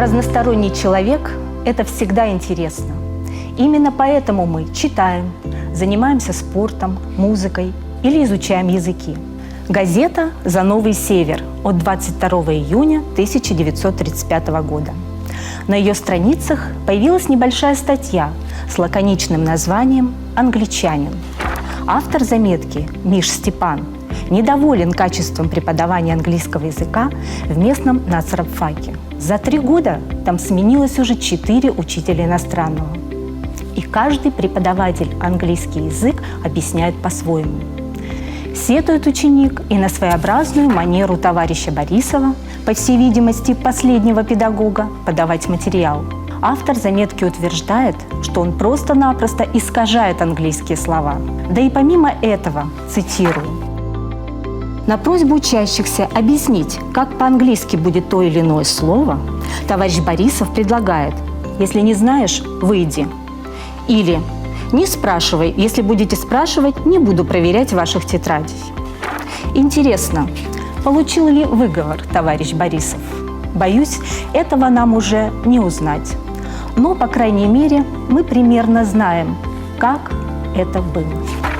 разносторонний человек – это всегда интересно. Именно поэтому мы читаем, занимаемся спортом, музыкой или изучаем языки. Газета «За Новый Север» от 22 июня 1935 года. На ее страницах появилась небольшая статья с лаконичным названием «Англичанин». Автор заметки Миш Степан недоволен качеством преподавания английского языка в местном нацрабфаке. За 3 года там сменилось уже 4 учителя иностранного. И каждый преподаватель английский язык объясняет по-своему. Сетует ученик и на своеобразную манеру товарища Борисова, по всей видимости, последнего педагога, подавать материал. Автор заметки утверждает, что он просто-напросто искажает английские слова. Да и помимо этого, цитирую, «На просьбу учащихся объяснить, как по-английски будет то или иное слово, товарищ Борисов предлагает: если не знаешь, выйди. Или не спрашивай, если будете спрашивать, не буду проверять ваших тетрадей». Интересно, получил ли выговор товарищ Борисов? Боюсь, этого нам уже не узнать. Но, по крайней мере, мы примерно знаем, как это было.